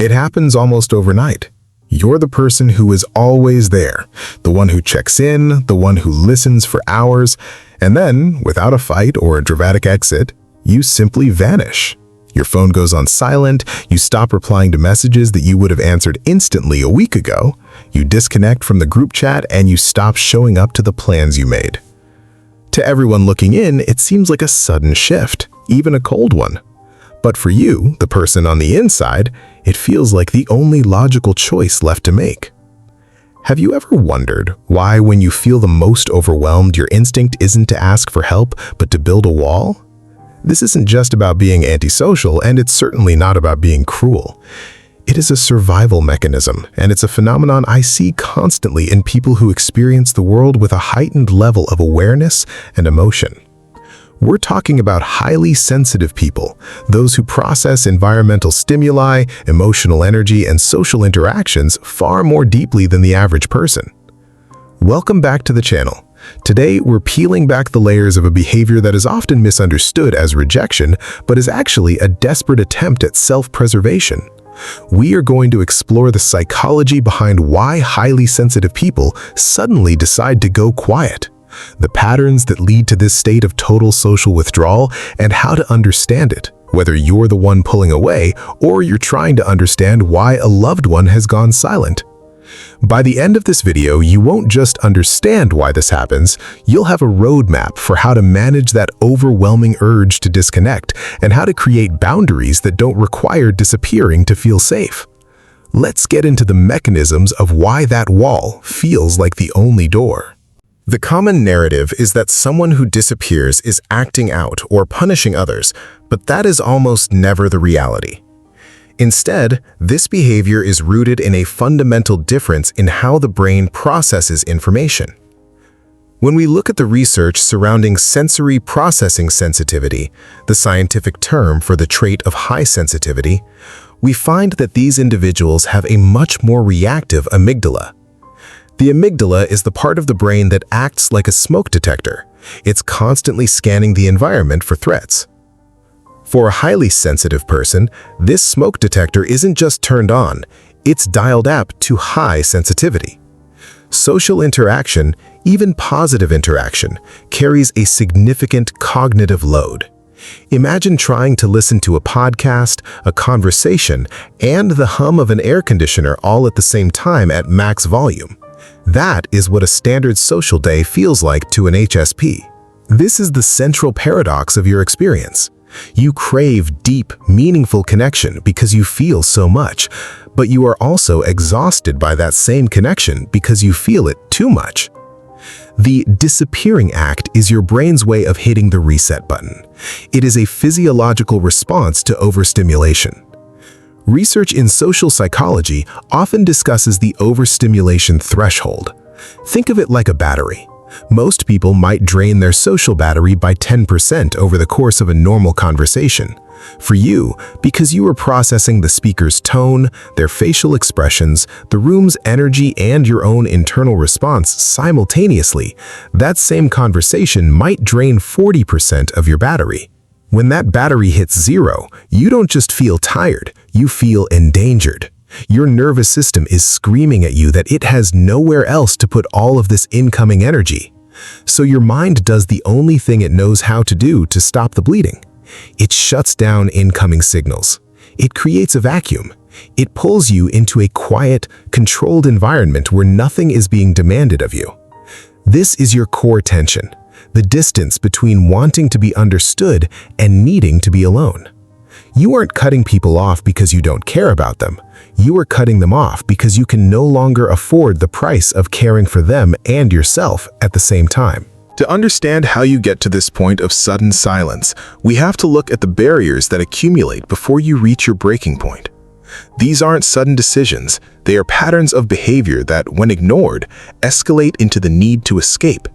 It happens almost overnight. You're the person who is always there, the one who checks in, the one who listens for hours, and then, without a fight or a dramatic exit, you simply vanish. Your phone goes on silent, you stop replying to messages that you would have answered instantly a week ago, you disconnect from the group chat, and you stop showing up to the plans you made. To everyone looking in, it seems like a sudden shift, even a cold one. But for you, the person on the inside, it feels like the only logical choice left to make. Have you ever wondered why, when you feel the most overwhelmed, your instinct isn't to ask for help, but to build a wall? This isn't just about being antisocial, and it's certainly not about being cruel. It is a survival mechanism, and it's a phenomenon I see constantly in people who experience the world with a heightened level of awareness and emotion. We're talking about highly sensitive people, those who process environmental stimuli, emotional energy, and social interactions far more deeply than the average person. Welcome back to the channel. Today, we're peeling back the layers of a behavior that is often misunderstood as rejection, but is actually a desperate attempt at self-preservation. We are going to explore the psychology behind why highly sensitive people suddenly decide to go quiet, the patterns that lead to this state of total social withdrawal, and how to understand it, whether you're the one pulling away or you're trying to understand why a loved one has gone silent. By the end of this video, you won't just understand why this happens, you'll have a roadmap for how to manage that overwhelming urge to disconnect and how to create boundaries that don't require disappearing to feel safe. Let's get into the mechanisms of why that wall feels like the only door. The common narrative is that someone who disappears is acting out or punishing others, but that is almost never the reality. Instead, this behavior is rooted in a fundamental difference in how the brain processes information. When we look at the research surrounding sensory processing sensitivity, the scientific term for the trait of high sensitivity, we find that these individuals have a much more reactive amygdala. The amygdala is the part of the brain that acts like a smoke detector. It's constantly scanning the environment for threats. For a highly sensitive person, this smoke detector isn't just turned on, it's dialed up to high sensitivity. Social interaction, even positive interaction, carries a significant cognitive load. Imagine trying to listen to a podcast, a conversation, and the hum of an air conditioner all at the same time at max volume. That is what a standard social day feels like to an HSP. This is the central paradox of your experience. You crave deep, meaningful connection because you feel so much, but you are also exhausted by that same connection because you feel it too much. The disappearing act is your brain's way of hitting the reset button. It is a physiological response to overstimulation. Research in social psychology often discusses the overstimulation threshold. Think of it like a battery. Most people might drain their social battery by 10% over the course of a normal conversation. For you, because you are processing the speaker's tone, their facial expressions, the room's energy, and your own internal response simultaneously, that same conversation might drain 40% of your battery. When that battery hits zero, you don't just feel tired, you feel endangered. Your nervous system is screaming at you that it has nowhere else to put all of this incoming energy. So your mind does the only thing it knows how to do to stop the bleeding. It shuts down incoming signals. It creates a vacuum. It pulls you into a quiet, controlled environment where nothing is being demanded of you. This is your core tension, the distance between wanting to be understood and needing to be alone. You aren't cutting people off because you don't care about them. You are cutting them off because you can no longer afford the price of caring for them and yourself at the same time. To understand how you get to this point of sudden silence, we have to look at the barriers that accumulate before you reach your breaking point. These aren't sudden decisions, they are patterns of behavior that, when ignored, escalate into the need to escape.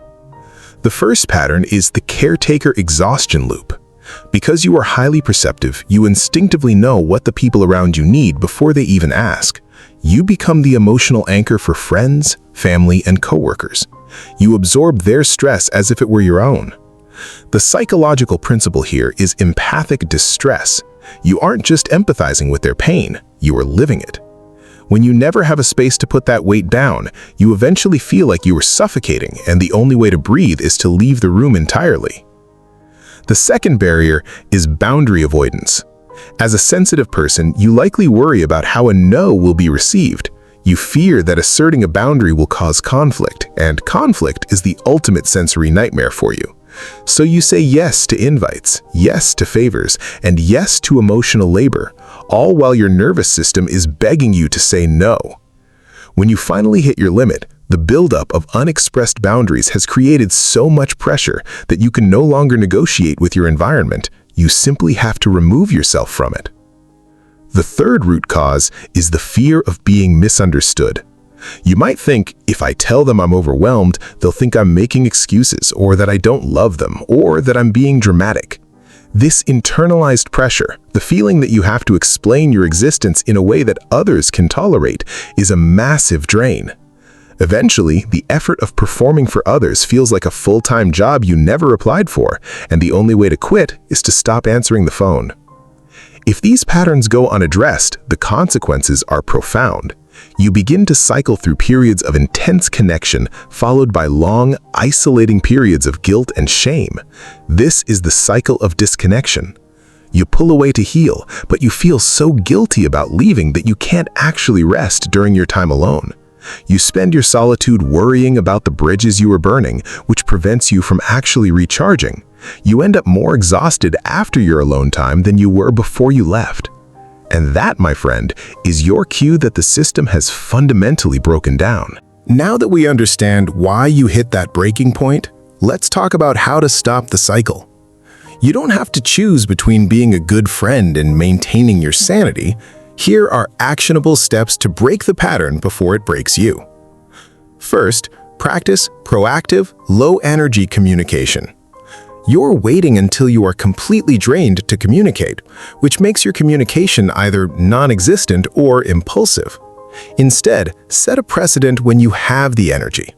The first pattern is the caretaker exhaustion loop. Because you are highly perceptive, you instinctively know what the people around you need before they even ask. You become the emotional anchor for friends, family, and coworkers. You absorb their stress as if it were your own. The psychological principle here is empathic distress. You aren't just empathizing with their pain, you are living it. When you never have a space to put that weight down, you eventually feel like you are suffocating, and the only way to breathe is to leave the room entirely. The second barrier is boundary avoidance. As a sensitive person, you likely worry about how a no will be received. You fear that asserting a boundary will cause conflict, and conflict is the ultimate sensory nightmare for you. So you say yes to invites, yes to favors, and yes to emotional labor, all while your nervous system is begging you to say no. When you finally hit your limit, the buildup of unexpressed boundaries has created so much pressure that you can no longer negotiate with your environment. You simply have to remove yourself from it. The third root cause is the fear of being misunderstood. You might think, if I tell them I'm overwhelmed, they'll think I'm making excuses, or that I don't love them, or that I'm being dramatic. This internalized pressure, the feeling that you have to explain your existence in a way that others can tolerate, is a massive drain. Eventually, the effort of performing for others feels like a full-time job you never applied for, and the only way to quit is to stop answering the phone. If these patterns go unaddressed, the consequences are profound. You begin to cycle through periods of intense connection, followed by long, isolating periods of guilt and shame. This is the cycle of disconnection. You pull away to heal, but you feel so guilty about leaving that you can't actually rest during your time alone. You spend your solitude worrying about the bridges you are burning, which prevents you from actually recharging. You end up more exhausted after your alone time than you were before you left. And that, my friend, is your cue that the system has fundamentally broken down. Now that we understand why you hit that breaking point, let's talk about how to stop the cycle. You don't have to choose between being a good friend and maintaining your sanity. Here are actionable steps to break the pattern before it breaks you. First, practice proactive, low-energy communication. You're waiting until you are completely drained to communicate, which makes your communication either non-existent or impulsive. Instead, set a precedent when you have the energy.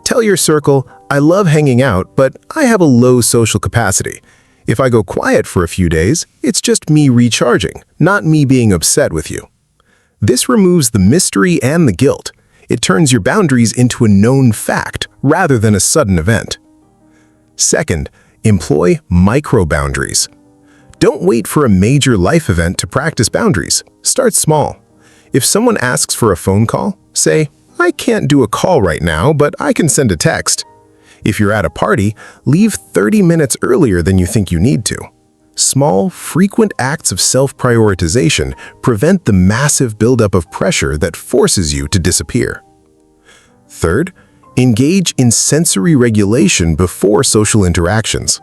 Tell your circle, I love hanging out, but I have a low social capacity. If I go quiet for a few days, it's just me recharging, not me being upset with you. This removes the mystery and the guilt. It turns your boundaries into a known fact rather than a sudden event. Second, employ micro-boundaries. Don't wait for a major life event to practice boundaries. Start small. If someone asks for a phone call, say, I can't do a call right now, but I can send a text. If you're at a party, leave 30 minutes earlier than you think you need to. Small, frequent acts of self-prioritization prevent the massive buildup of pressure that forces you to disappear. Third, engage in sensory regulation before social interactions.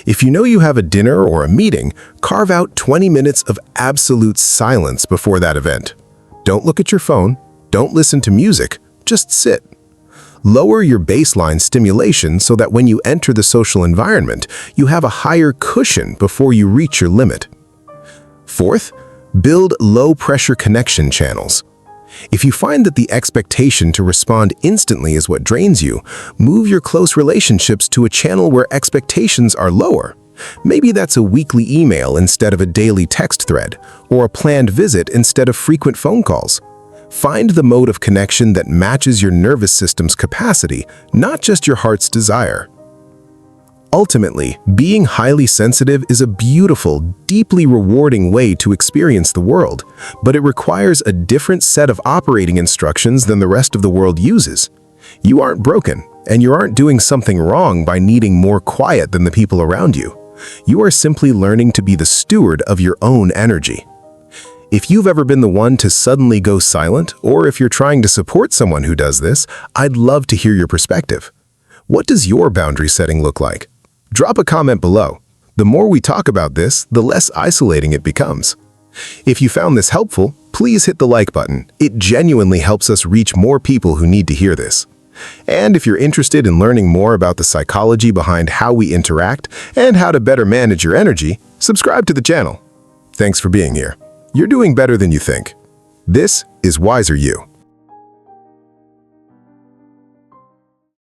If you know you have a dinner or a meeting, carve out 20 minutes of absolute silence before that event. Don't look at your phone, don't listen to music, just sit. Lower your baseline stimulation so that when you enter the social environment, you have a higher cushion before you reach your limit. Fourth, build low-pressure connection channels. If you find that the expectation to respond instantly is what drains you, move your close relationships to a channel where expectations are lower. Maybe that's a weekly email instead of a daily text thread, or a planned visit instead of frequent phone calls. Find the mode of connection that matches your nervous system's capacity, not just your heart's desire. Ultimately, being highly sensitive is a beautiful, deeply rewarding way to experience the world, but it requires a different set of operating instructions than the rest of the world uses. You aren't broken, and you aren't doing something wrong by needing more quiet than the people around you. You are simply learning to be the steward of your own energy. If you've ever been the one to suddenly go silent, or if you're trying to support someone who does this, I'd love to hear your perspective. What does your boundary setting look like? Drop a comment below. The more we talk about this, the less isolating it becomes. If you found this helpful, please hit the like button. It genuinely helps us reach more people who need to hear this. And if you're interested in learning more about the psychology behind how we interact and how to better manage your energy, subscribe to the channel. Thanks for being here. You're doing better than you think. This is Wiser You.